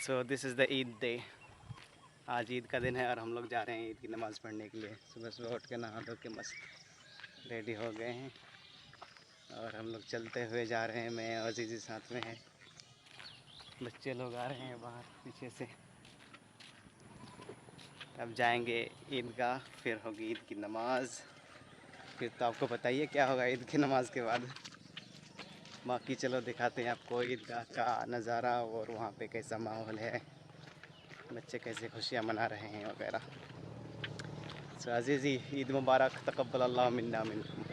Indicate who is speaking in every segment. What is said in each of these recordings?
Speaker 1: So this is the Eid day. आज ईद का दिन है और हम लोग जा रहे हैं ईद की नमाज़ पढ़ने के लिए। सुबह सुबह उठ के नहा धो के मस्त रेडी हो गए हैं और हम लोग चलते हुए जा रहे हैं। मैं और जीजी साथ में है, बच्चे लोग आ रहे हैं बाहर पीछे से। अब जाएंगे ईदगाह, फिर होगी ईद की नमाज़। फिर तो आपको पता ही है क्या होगा ईद की नमाज़ के बाद। बाकी चलो दिखाते हैं आपको ईदगाह का नज़ारा और वहाँ पे कैसा माहौल है, बच्चे कैसे खुशियाँ मना रहे हैं वगैरह। सो अज़ीज़ी, ईद मुबारक, तक़ब्बल अल्लाह मिन्ना मिनकुम।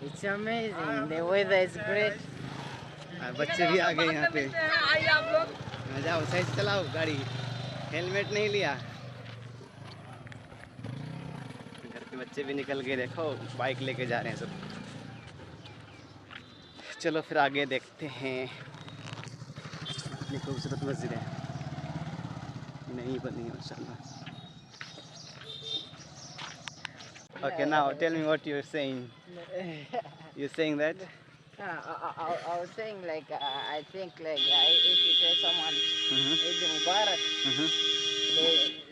Speaker 2: It's amazing. The weather is great.
Speaker 1: बच्चे भी आ गए यहाँ पे। जाओ सही से चलाओ गाड़ी, हेलमेट नहीं लिया। घर के बच्चे भी निकल गए, देखो बाइक लेके जा रहे हैं सब। चलो फिर आगे देखते हैं। इतनी खूबसूरत मस्जिद है, नहीं बनी है माशाल्लाह। Okay, now tell me what you're saying. You're saying that?
Speaker 2: I was saying I think if you tell someone Eid Mubarak,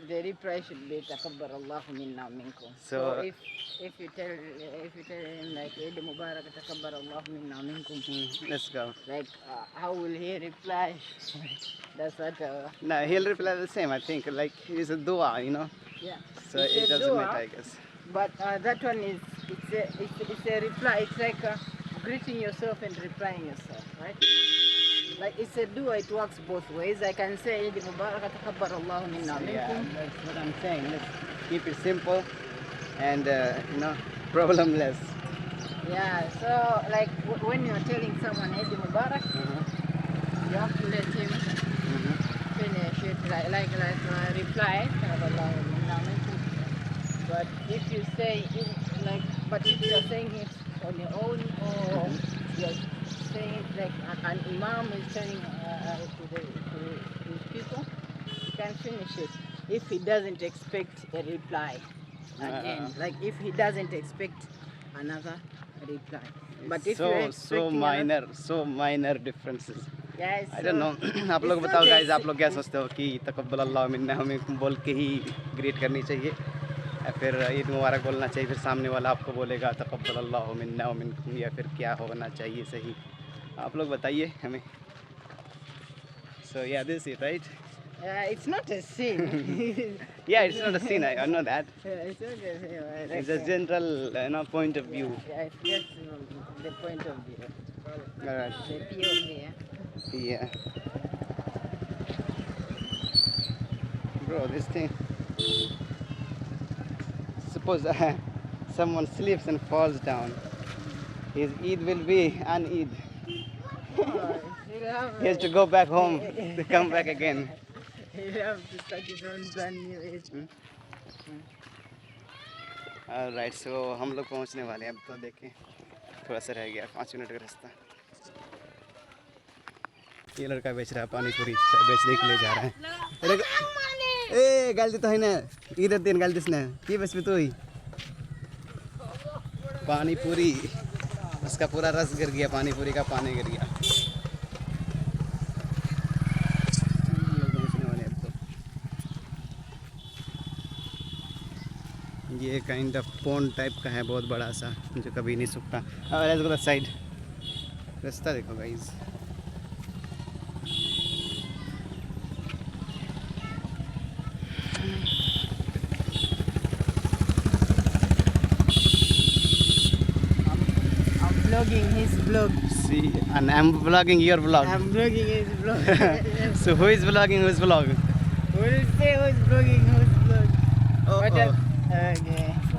Speaker 2: the reply should be Takabbar Allahu minna minkum. So if you tell him Eid Mubarak Takabbar Allahu minna minkum,
Speaker 1: let's go.
Speaker 2: How will he reply? That's what.
Speaker 1: No, he'll reply the same. I think it's a dua, you know.
Speaker 2: Yeah.
Speaker 1: So it doesn't matter, I guess.
Speaker 2: But that one it's a reply. It's like greeting yourself and replying yourself, right? Like it's a dua. It works both ways. I can say Eid Mubarak Takabbar Allahu minna minkum.
Speaker 1: Yeah, that's what I'm saying. Let's keep it simple and problemless.
Speaker 2: Yeah. So when you're telling someone Eid Mubarak, you have to let him finish it. Reply Takabbar Allahu minna minkum. But if you say but if you're saying it on your own, or you're saying it like an imam is telling to his people, you can finish it if he doesn't expect a reply again. Like if he doesn't expect another reply. But if you're expecting
Speaker 1: so minor differences.
Speaker 2: Yes,
Speaker 1: I don't know. आप लोग बताओ guys, आप लोग क्या सोचते हो कि तकब्बल अल्लाह मिन्ना मिनकुम बोल के ही ग्रीट करनी चाहिए या फिर ईद मुबारक बोलना चाहिए, फिर सामने वाला आपको बोलेगा तकब्बल अल्लाह मिन्ना मिनकुम, या फिर क्या होना चाहिए सही? आप लोग बताइए हमें। So yeah, this is it, right?
Speaker 2: it's not a sin.
Speaker 1: Yeah, it's not a sin. I know that.
Speaker 2: It's not a sin.
Speaker 1: It's a general point of view.
Speaker 2: Yeah, it's just the point of view.
Speaker 1: All right.
Speaker 2: The POV.
Speaker 1: Yeah. Bro, this thing. Suppose someone slips and falls down, his Eid will be an Eid. He has to go back home to come back again.
Speaker 2: He'll have to start his own brand new Eid.
Speaker 1: Alright, so हम लोग पहुंचने वाले हैं अब। तो देखें, थोड़ा सा रह गया, 5 मिनट का रास्ता। ये लड़का बेच रहा है पानी पूरी, बेचने के लिए जा रहा है। ए गलती तो है ना, इधर दिन गलती से ना की बस तो ही पानी पूरी, उसका पूरा रस गिर गया, पानी पूरी का पानी गिर गया। ये काइंड ऑफ पॉन्ड टाइप का है, बहुत बड़ा सा, जो कभी नहीं सूखता। और साइड रास्ता देखो guys.
Speaker 2: I'm vlogging his vlog.
Speaker 1: See, and I'm vlogging your vlog.
Speaker 2: I'm vlogging his vlog.
Speaker 1: So who is vlogging whose vlog?
Speaker 2: Who will say who's vlogging whose vlog?
Speaker 1: Oh.
Speaker 2: Okay.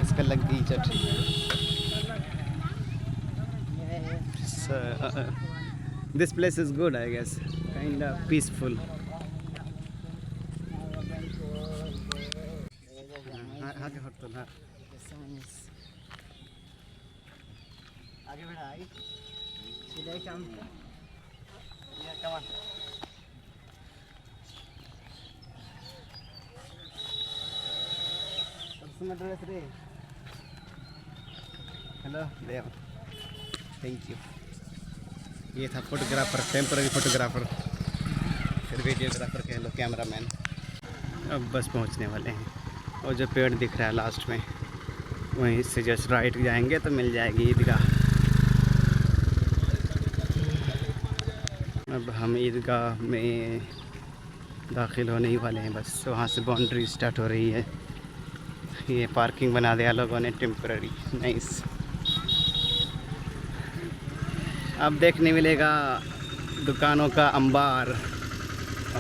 Speaker 1: इसका लग गई चट। So, this place is good, I guess. Kind of peaceful. आगे हट तो ना। आगे बढ़ा आगे।
Speaker 2: Should I come?
Speaker 1: Yeah, come on. Hello, there. Thank you. ये था फोटोग्राफर, टेम्पररी फोटोग्राफर, फिर वीडियोग्राफर कह लो, कैमरामैन। अब बस पहुंचने वाले हैं और जो पेड़ दिख रहा है लास्ट में, वहीं से जस्ट राइट जाएंगे तो मिल जाएगी ईदगाह। अब हम ईदगाह में दाखिल होने ही वाले हैं, बस वहाँ से बाउंड्री स्टार्ट हो रही है। ये पार्किंग बना दिया लोगों ने टेम्पररी, नाइस। अब देखने मिलेगा दुकानों का अंबार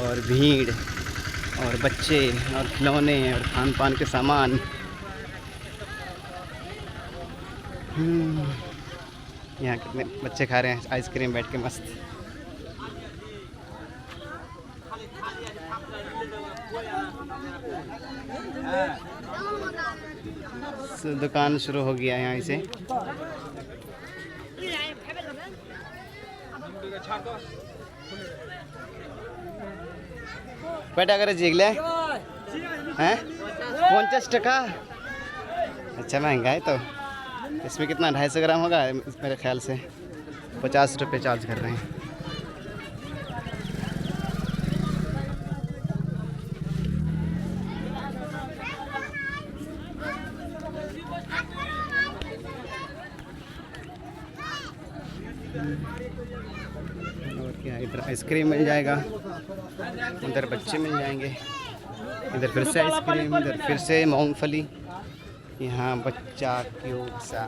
Speaker 1: और भीड़ और बच्चे और खिलौने और खान पान के सामान। यहाँ कितने बच्चे खा रहे हैं आइसक्रीम बैठ के मस्त। दुकान शुरू हो गया यहाँ से। बेटा करे जीगले हैं 50 टका। अच्छा महंगा है। तो इसमें कितना 250 ग्राम होगा मेरे ख्याल से। 50 रुपये चार्ज कर रहे हैं। और क्या, इधर आइसक्रीम मिल जाएगा, उधर बच्चे मिल जाएंगे, इधर फिर से आइसक्रीम, इधर फिर से मूंगफली, यहाँ बच्चा क्यूब सा।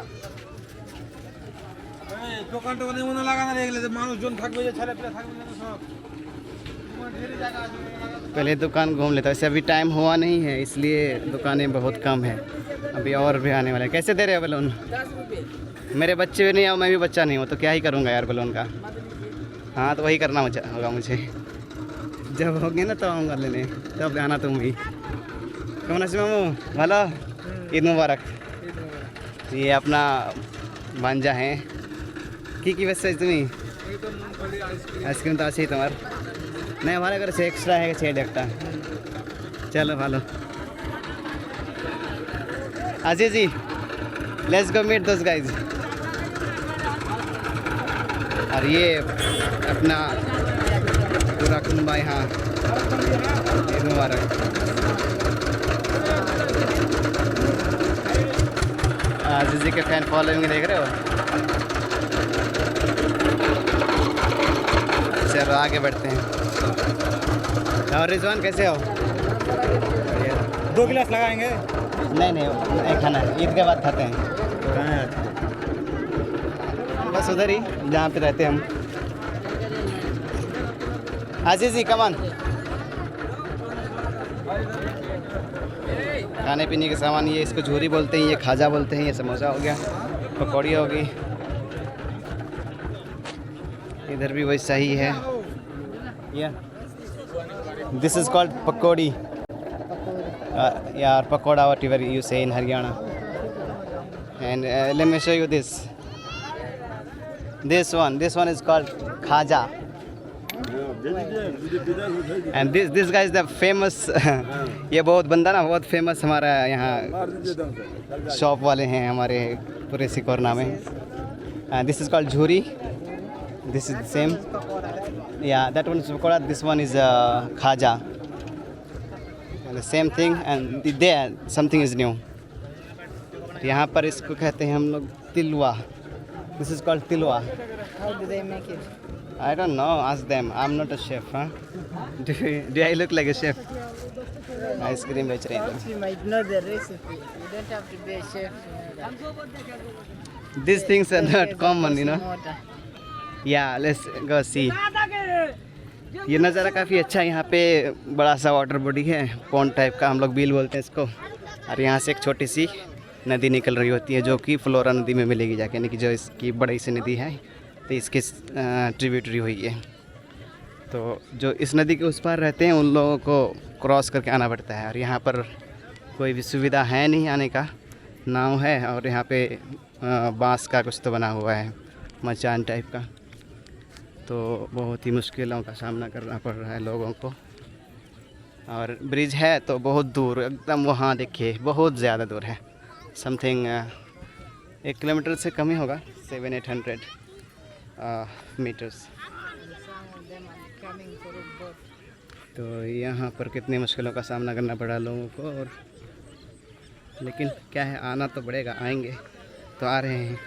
Speaker 1: पहले दुकान घूम लेता, वैसे अभी टाइम हुआ नहीं है इसलिए दुकानें बहुत कम है, अभी और भी आने वाले हैं। कैसे दे रहे हो बलून?
Speaker 2: 10 रुपये।
Speaker 1: मेरे बच्चे भी नहीं आओ, मैं भी बच्चा नहीं हूँ, तो क्या ही करूँगा यार बलून का। हाँ तो वही करना होगा मुझे, जब होंगे ना तो आऊँगा लेने, तब आना तुम भी। कौन से मामू भलो, ईद मुबारक। ये अपना भांजा है की वैसे तुम्हें आइसक्रीम तो अच्छी तुम्हार नहीं, हमारे घर से एक्स्ट्रा है छेड एक। चलो भालो Ajay ji, let's go meet those guys. और ये अपना पूरा कुंबा यहाँ, ईद मुबारक। अजय जी के फैन फॉलोइंग देख रहे हो। चलो आगे बढ़ते हैं। और रिजवान कैसे हो?
Speaker 3: 2 गिलास लगाएंगे?
Speaker 1: नहीं एक खाना है, ईद के बाद खाते हैं। बस उधर ही जहाँ पे रहते हैं हम। आजीज जी कमान। खाने पीने के सामान, ये इसको झूरी बोलते हैं, ये खाजा बोलते हैं, ये समोसा हो गया, पकौड़ी होगी, इधर भी वैसा ही है। दिस इज कॉल्ड पकौड़ी यार, pakora what ever you say in Haryana. And let me show you this one is called khaja, and this guy is the famous ये बहुत बंदा ना बहुत फेमस हमारा यहाँ शॉप वाले हैं हमारे पूरे सिकोरना में। This is called Jhuri, this is same, yeah that one is pakoda, this one is khaja, the same thing, and there something is new। यहाँ पर इसको कहते हैं हम लोग तिलवा। This is called tilwa.
Speaker 2: How do they make it?
Speaker 1: I don't know. Ask them. I'm not a chef, huh? Do I look like a chef? Ice cream बेच रहे हैं।
Speaker 2: You might know the recipe. You don't have to be a chef to know that.
Speaker 1: These things are not common, you know. Yeah, let's go see. ये नज़ारा काफ़ी अच्छा है। यहाँ पे बड़ा सा वाटर बॉडी है, पॉन्ड टाइप का, हम लोग बील बोलते हैं इसको। और यहाँ से एक छोटी सी नदी निकल रही होती है, जो कि फ्लोरा नदी में मिलेगी जाके, यानी कि जो इसकी बड़ी सी नदी है, तो इसके ट्रिब्यूटरी हुई है। तो जो इस नदी के उस पार रहते हैं उन लोगों को क्रॉस करके आना पड़ता है। और यहाँ पर कोई भी सुविधा है नहीं आने का, नाव है और यहाँ पे बांस का कुछ तो बना हुआ है, मचान टाइप का। तो बहुत ही मुश्किलों का सामना करना पड़ रहा है लोगों को। और ब्रिज है तो बहुत दूर, एकदम वहाँ देखिए बहुत ज़्यादा दूर है, समथिंग 1 किलोमीटर से कम ही होगा, 700-800। meters.
Speaker 2: And some of them are coming through boat.
Speaker 1: तो यहाँ पर कितनी मुश्किलों का सामना करना पड़ा लोगों को, और लेकिन क्या है, आना तो पड़ेगा, आएंगे तो आ रहे हैं।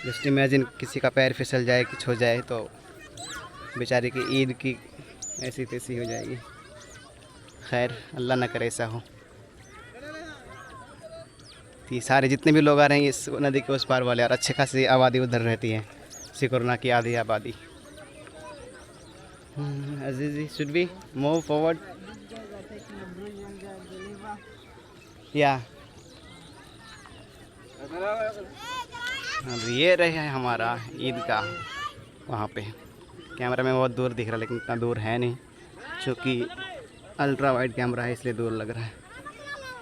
Speaker 1: जस्ट इमेजिन किसी का पैर फिसल जाए, कुछ हो जाए तो बेचारे की ईद की ऐसी तैसी हो जाएगी। खैर अल्लाह ना करे ऐसा हो। तो ये सारे जितने भी लोग आ रहे हैं इस नदी के उस पार वाले, और अच्छे खासी आबादी उधर रहती है, सिकुरना की आधी आबादी। Azizi, should we move forward?
Speaker 2: These guys are taking a bridge and they deliver.
Speaker 1: या अब ये रहे है हमारा ईदगाह। वहाँ पे कैमरा में बहुत दूर दिख रहा है, लेकिन इतना दूर है नहीं, क्योंकि अल्ट्रा वाइड कैमरा है इसलिए दूर लग रहा है।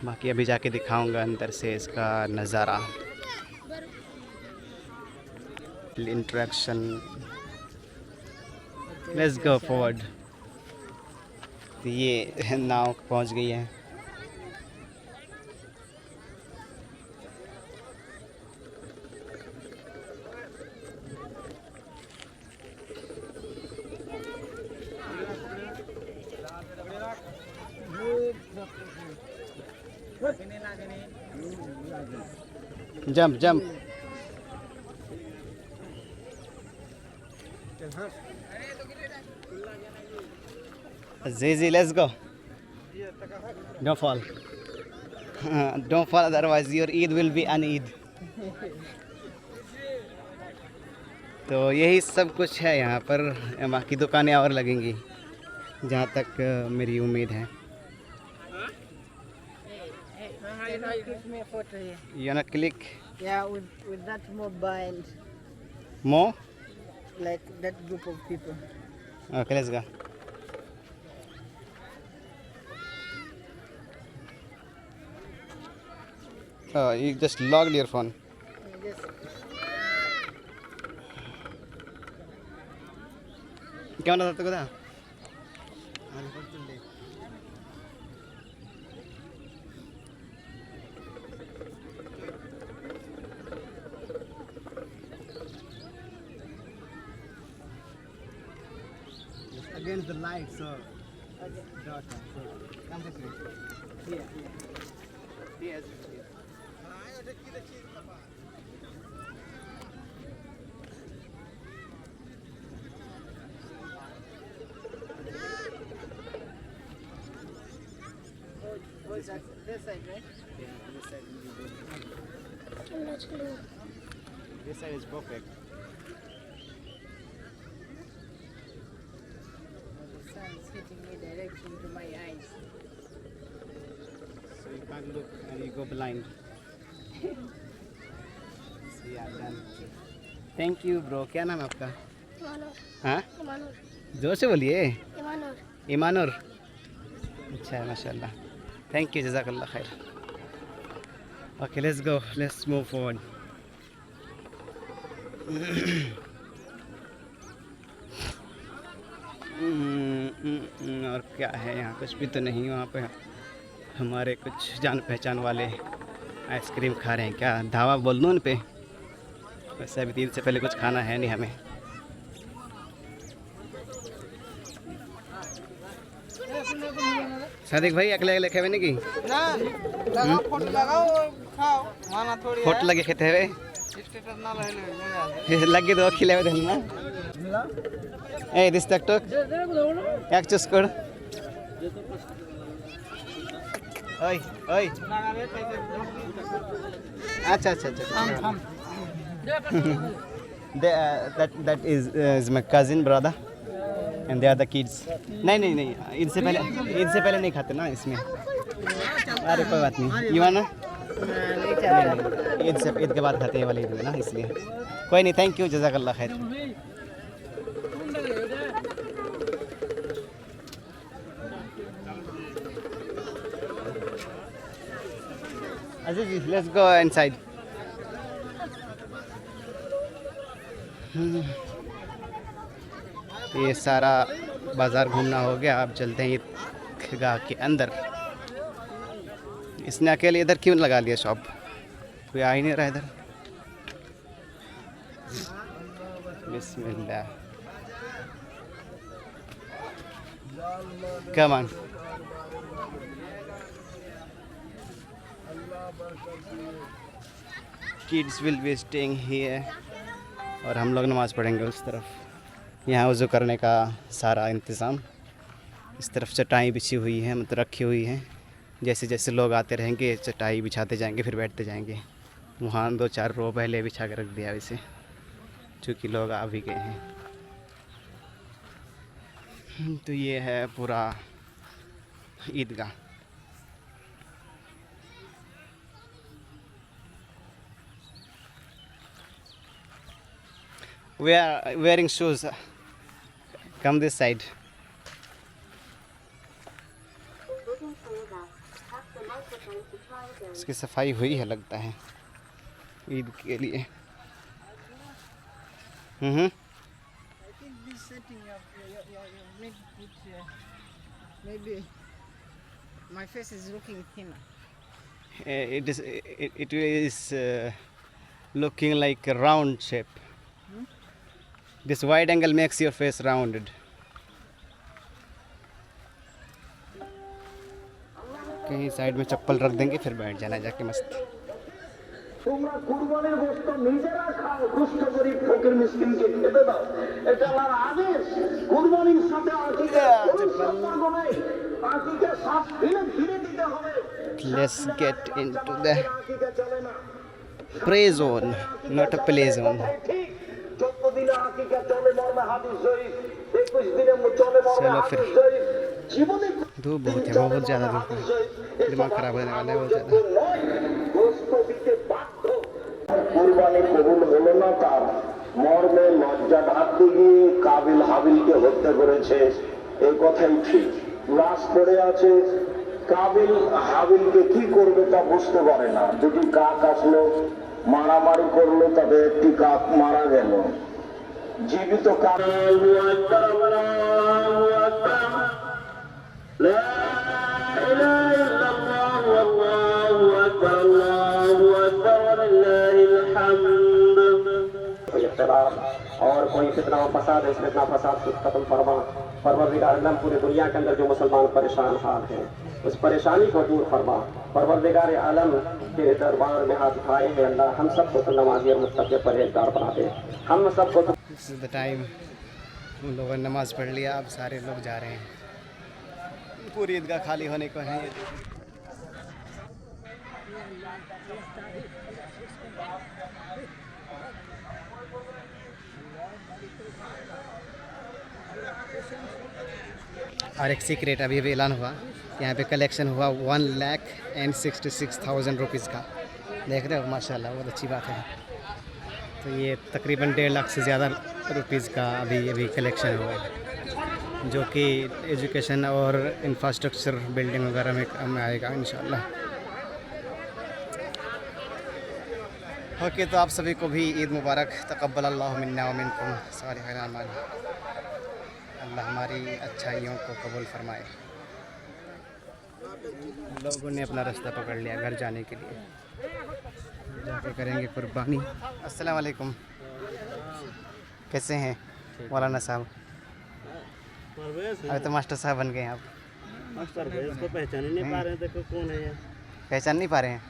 Speaker 1: बाकी अभी जाके दिखाऊंगा अंदर से इसका नज़ारा, इंट्रैक्शन। Let's go forward. तो ये नाव पहुंच गई है। Jump jump. Zizi, let's go. Don't fall. Don't fall, otherwise your Eid will be an Eid. तो यही सब कुछ है यहाँ पर। बाकी दुकानें और लगेंगी जहाँ तक मेरी उम्मीद है।
Speaker 2: Can you click me a photo here?
Speaker 1: You wanna click
Speaker 2: Yeah, with that mobile,
Speaker 1: more?
Speaker 2: like that group of people.
Speaker 1: Okay, let's go. Oh, you just logged your phone.
Speaker 2: Just
Speaker 1: क्या होना था तुझको था? Against the light, so dark. So come this way. Here. Yes.
Speaker 2: oh, is that this side, right?
Speaker 1: This side is perfect.
Speaker 2: The sun is hitting me directly into my eyes.
Speaker 1: So you can't look and you go blind. So yeah, done. Thank you, bro. क्या नाम है आपका? हाँ? जोर से बोलिए। ईमानुर। अच्छा है, माशाल्लाह। Thank you, जज़ाकल्लाह खैर। Okay, let's go. Let's move forward. और क्या है यहाँ? कुछ भी तो नहीं। वहाँ पे हमारे कुछ जान पहचान वाले आइसक्रीम खा रहे हैं। क्या धावा बोल दूँ उन पे? वैसे अभी ईद से पहले कुछ खाना है नहीं हमें। सादिक भाई अगले अगले खेवे नहीं की फोटो लगे खेते हुए लगे दो खिले हुए ना ए दिस टिकटॉक याक चूस्कोड़ ओए ओए अच्छा अच्छा अच्छा that is my cousin brother and they are the kids नहीं नहीं नहीं इनसे पहले नहीं खाते ना इसमें अरे कोई बात नहीं ये वाला ईद के बाद खाते हैं वाली ईद में ना इसलिए कोई नहीं थैंक यू जज़ाकल्लाह खैर अजीज लेट्स गो इनसाइड ये सारा बाज़ार घूमना हो गया। अब चलते हैं ईदगाह के अंदर। इसने अकेले इधर क्यों लगा लिया शॉप? कोई आ ही नहीं रहा इधर। बिस्मिल्लाह। Come on. Kids will be staying here. और हम लोग नमाज़ पढ़ेंगे उस तरफ। यहाँ वज़ू करने का सारा इंतज़ाम, इस तरफ चटाई बिछी हुई है, मतलब रखी हुई है। जैसे जैसे लोग आते रहेंगे चटाई बिछाते जाएंगे, फिर बैठते जाएंगे। वहाँ 2-4 रो पहले बिछा के रख दिया वैसे, चूँकि लोग आ भी गए हैं। तो ये है पूरा ईदगाह। We are wearing shoes. Come this side. इसकी सफाई हुई है लगता है ईद के लिए।
Speaker 2: Maybe my face is looking thinner.
Speaker 1: It is looking like a round shape. This wide angle makes your face rounded. कहीं साइड में चप्पल रख देंगे, फिर बैठ जाना जाके मस्त।
Speaker 4: তোমরা কুরবানির গোশত নিজেরা খাও, দুষ্ট গরিব ফকির মিসকিনকে খেতে দাও, এটা আল্লাহর আদেশ। কুরবানির সাথে আকিকা কোনো সম্পর্ক নেই, আকিকা সাফ ধীরে ধীরে দিতে হবে।
Speaker 1: Let's get into the
Speaker 4: আকিকা চলে না,
Speaker 1: pray zone, not a play zone.
Speaker 4: ঠিক 14 দিনে আকিকা চলে মর্মে হাদিস শরীফ, 21 দিনে চলে মর্মে
Speaker 1: चलो फिर।
Speaker 4: হাদিস শরীফ। জীবনে
Speaker 1: धूप बहुत है, बहुत ज़्यादा धूप है, दिमाग खराब होने वाला है बहुत ज़्यादा।
Speaker 4: গোশত দিতে বাধ্য। কুরবানি কবুল হলো না, তার মর্মে লজ্জা ঢাকতে গিয়ে কাবিল হাবিলকে হত্যা করেছে, এই কথাই ঠিক। লাশ পড়ে আছে, কাবিল হাবিলকে কি করবে তা বুঝতে পারে না। দুটি কাক আসলো, মারামারি করলো, তাদের একটি কাক মারা গেল। জীবিত কাক और कोई फितना व फसाद है, इस फितना फसाद को खत्म फरमा। परवरदिगार आलम पूरी दुनिया के अंदर जो मुसलमान परेशान हाल हैं, उस परेशानी को दूर फरमा। परवरदिगार आलम के दरबार में हाथ उठाए हैं अल्लाह, हम सबको तो नमाजी और मुत्तकी परहेजगार बना दे। हम सबको तो
Speaker 1: This is the time। हम लोगों ने नमाज़ पढ़ लिया, अब सारे लोग जा रहे हैं। पूरी ईदगाह खाली होने को है। और एक सीक्रेट अभी अभी ऐलान हुआ, यहाँ पे कलेक्शन हुआ 1,66,000 रुपीज़ का। देख रहे हो, माशाल्लाह, बहुत अच्छी बात है। तो ये तकरीबन 1.5 लाख से ज़्यादा रुपीज़ का अभी कलेक्शन हुआ है, जो कि एजुकेशन और इंफ्रास्ट्रक्चर बिल्डिंग वगैरह में काम आएगा इंशाल्लाह। ओके, तो आप सभी को भी ईद मुबारक। तक़ब्बल अल्लाहु मिन्ना व मिनकुम सालिहल अमाल। अल्लाह हमारी अच्छाइयों को कबूल फरमाए। लोगों ने अपना रास्ता पकड़ लिया घर जाने के लिए, जाके करेंगे कुर्बानी। अस्सलाम वालेकुम, कैसे हैं मौलाना साहब? अभी तो मास्टर साहब बन गए हैं आप।
Speaker 3: मास्टर भाई इसको पहचान ही नहीं पा रहे हैं, देखो कौन है ये।
Speaker 1: पहचान नहीं पा रहे हैं?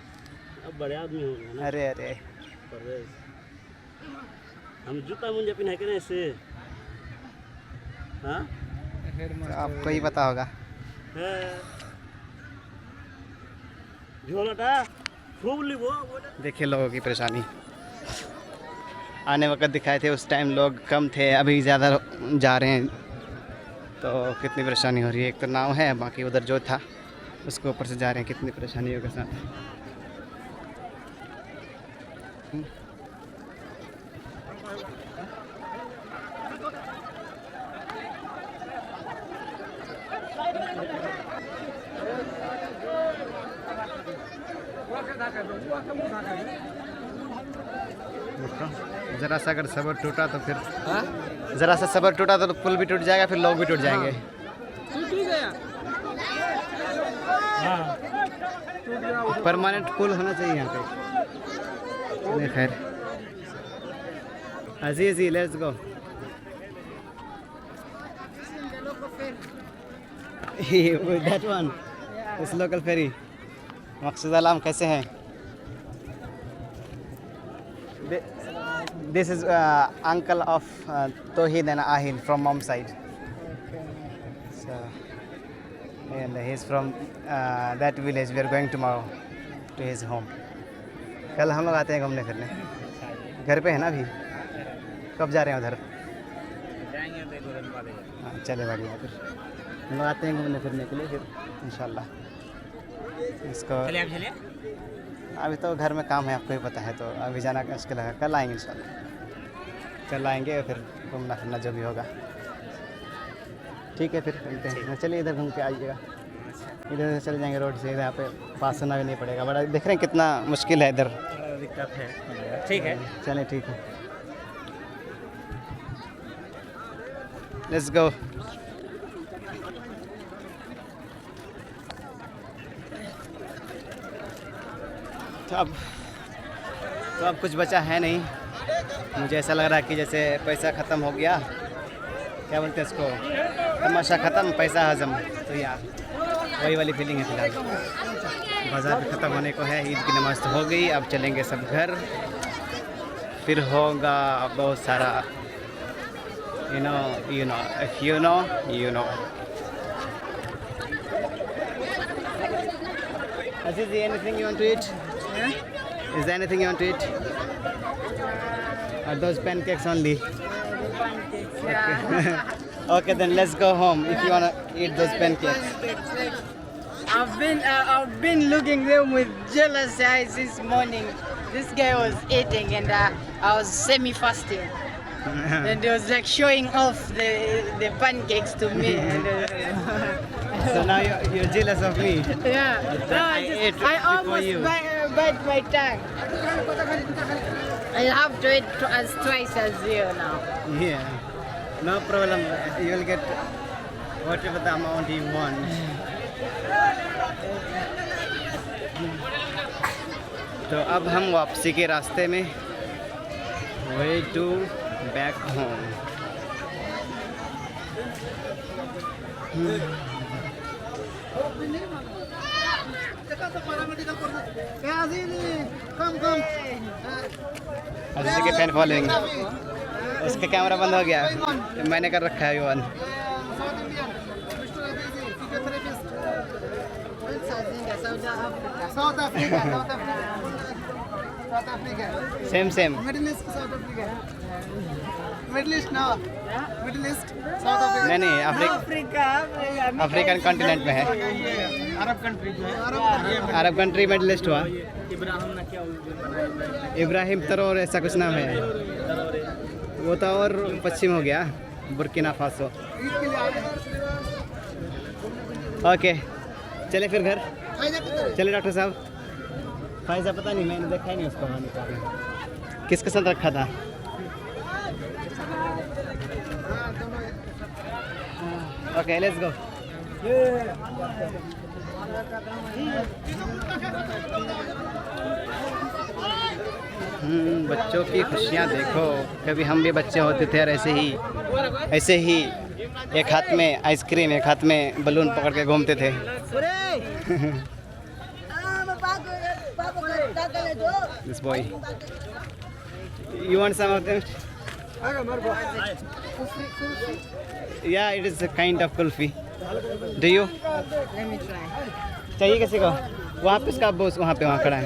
Speaker 3: अब बड़े आदमी हो गए ना।
Speaker 1: अरे अरे,
Speaker 3: परवेज, हम जूता मुंजा पहने के ऐसे, हाँ
Speaker 1: तो आपको ही पता होगा।
Speaker 3: झोलाटा खूब लिबो।
Speaker 1: देखिए लोगों की परेशानी। आने वक्त दिखाए थे उस टाइम लोग कम थे, अभी ज़्यादा जा रहे हैं, तो कितनी परेशानी हो रही है। एक तो नाव है, बाकी उधर जो था उसके ऊपर से जा रहे हैं, कितनी परेशानियों के साथ। ज़रा सा अगर सब्र टूटा तो फिर ज़रा सा सब्र टूटा तो पुल भी टूट जाएगा, फिर लोग भी टूट जाएंगे। परमानेंट पुल होना चाहिए यहाँ पे। खैर, Azizi, let's go.
Speaker 2: The local fair.
Speaker 1: With that one,
Speaker 2: Yeah.
Speaker 1: this local ferry. मकसूद आलम कैसे हैं? This is uncle of Tohid and Ahil from mom side. So, and he's from that village. We are going tomorrow to his home. कल हम लोग आते हैं घूमने फिरने. घर पे है ना अभी? कब जा रहे हैं उधर? हाँ, चले बढ़िया फिर. हम लोग आते हैं घूमने फिरने के लिए फिर इंशाल्लाह. इसको अभी तो घर में काम है, आपको ही पता है, तो अभी जाना मुश्किल है. कल आएंगे इंशाल्लाह. कल आएंगे फिर घूमना फिरना जो भी होगा. ठीक है फिर मिलते हैं. चलिए इधर घूम के आइएगा. इधर से चले जाएंगे रोड से. यहाँ पे पास होना भी नहीं पड़ेगा. बड़ा देख रहे हैं कितना मुश्किल है इधर.
Speaker 3: दिक्कत है. ठीक है.
Speaker 1: चलें ठीक है. Let's go. तो अब कुछ बचा है नहीं. मुझे ऐसा लग रहा है कि जैसे पैसा ख़त्म हो गया. क्या बोलते हैं इसको? तमाशा ख़त्म, पैसा हजम. तो यार वही वाली फीलिंग है फिलहाल. बाज़ार भी ख़त्म होने को है. ईद की नमाज़ तो हो गई. अब चलेंगे सब घर. फिर होगा बहुत सारा you know if you know you know. Azizi, anything you want to eat?
Speaker 2: Yeah.
Speaker 1: Is there anything you want to eat? Are those pancakes only?
Speaker 2: Pancakes. Yeah.
Speaker 1: Okay, then let's go home if you want to eat those pancakes.
Speaker 2: I've been looking them with jealous eyes this morning. This guy was eating and I was semi-fasting. And he was like showing off the pancakes to me. And,
Speaker 1: So now you're jealous of me.
Speaker 2: yeah. No,
Speaker 1: I ate
Speaker 2: I
Speaker 1: before
Speaker 2: almost
Speaker 1: you.
Speaker 2: bite my tongue. I'll have to eat twice as you now.
Speaker 1: Yeah, no problem. You'll get whatever the amount you want. तो अब हम वापसी के रास्ते में. Way to back home. अजीज के fan following. उसका camera बंद हो गया. मैंने कर रखा है one.
Speaker 2: South Africa.
Speaker 1: Same same.
Speaker 5: Middle East, South Africa. Middle East now. Middle East, South Africa.
Speaker 1: नहीं नहीं,
Speaker 2: Africa.
Speaker 1: अफ्रीकन कॉन्टिनेंट में है.
Speaker 5: Arab country.
Speaker 1: Arab country middle east हुआ.
Speaker 3: इब्राहिम ना क्या
Speaker 1: इब्राहिम तरोर ऐसा कुछ नाम है. वो तो और पश्चिम हो गया. Burkina Faso. ओके, चले फिर घर. चले डॉक्टर साहब. फायजा पता नहीं, मैंने देखा ही नहीं उसको. किसके साथ रखा था? Okay, let's go. बच्चों की खुशियाँ देखो. कभी हम भी बच्चे होते थे और ऐसे ही एक हाथ में आइसक्रीम, एक हाथ में बलून पकड़ के घूमते थे. This boy. You want some of them? Yeah, it is a kind of kulfi. Do you?
Speaker 2: Let me try.
Speaker 1: चाहिए किसी को? वहाँ पे उसका बॉस वहाँ पे खड़ा है.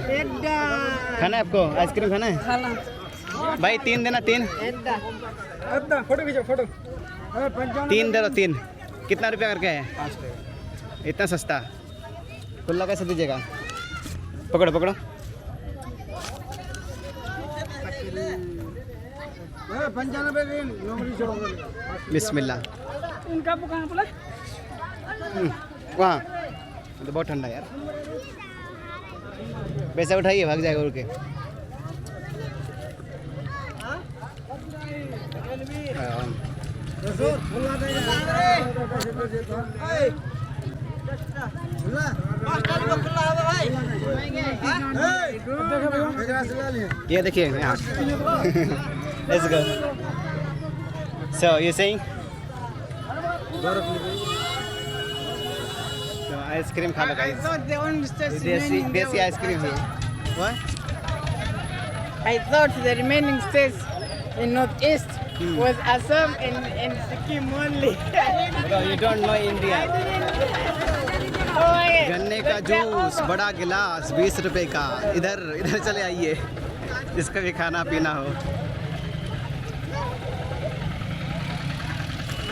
Speaker 1: खाना है आपको? आइसक्रीम खाना है? भाई 3 देना. 3
Speaker 5: फोटो खींचो, फोटो.
Speaker 1: 3 दे दो. 3 कितना रुपया करके है? इतना सस्ता. खुला कैसे दीजिएगा? पकड़ो पकड़ो. बिस्मिल्लाह.
Speaker 5: उनका कहाँ बोला?
Speaker 1: वहाँ तो बहुत ठंडा यार. पैसा उठाइए, भाग जाएगा उड़ के. ये देखिए यहाँ. Let's go. So you're saying? तो आइसक्रीम खा लो
Speaker 2: I
Speaker 1: guys.
Speaker 2: thought the only states
Speaker 1: देसी
Speaker 2: remaining there
Speaker 1: देसी
Speaker 2: was
Speaker 1: आइसक्रीम है. What?
Speaker 2: I thought the remaining states in Northeast was Assam and Sikkim only.
Speaker 1: Bro, you don't know India.
Speaker 2: Oh my God.
Speaker 1: गन्ने का juice बड़ा गिलास 20 रुपए का. इधर इधर चले आइए जिसका भी खाना पीना हो.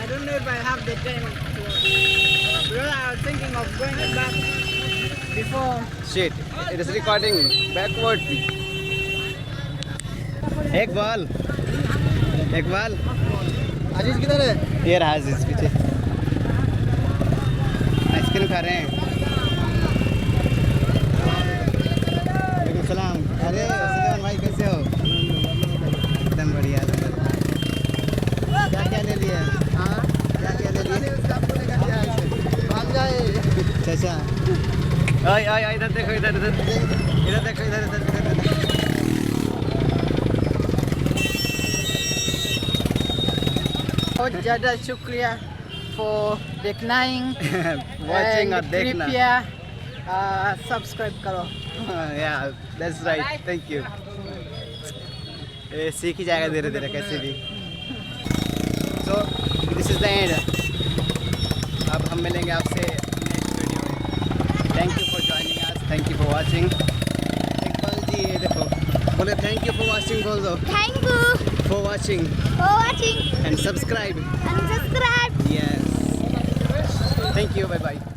Speaker 2: I don't know if I have the time to. Because I was thinking of going back before.
Speaker 1: Shit, it is recording backward. एक बॉल.
Speaker 5: आशीष किधर है?
Speaker 1: ये रहा आजीज पीछे. आइसक्रीम खा रहे हैं. वालेकुम सलाम. अरे सलाम भाई, कैसे हो? एकदम बढ़िया. क्या क्या ले लिए? हाँ, क्या क्या ले लिए?
Speaker 5: भाग जाए।
Speaker 1: चाचा. ओए ओए ओए, इधर देखो, इधर देखो, इधर.
Speaker 2: बहुत ज़्यादा शुक्रिया for देखनाइंग
Speaker 1: Watching और देखना.
Speaker 2: कृपया सब्सक्राइब करो.
Speaker 1: Yeah, that's right. Thank you. ये सीख ही जाएगा धीरे धीरे कैसे भी. So this is the end. अब हम मिलेंगे आपसे नेक्स्ट वीडियो में. Thank you for joining us. Thank you for watching. Iqbal ji ये देखो, बोले thank you for watching, बोल दो.
Speaker 6: Thank you
Speaker 1: For watching
Speaker 6: for watching
Speaker 1: and subscribe.
Speaker 6: and subscribe.
Speaker 1: Yes. Thank you. Bye bye.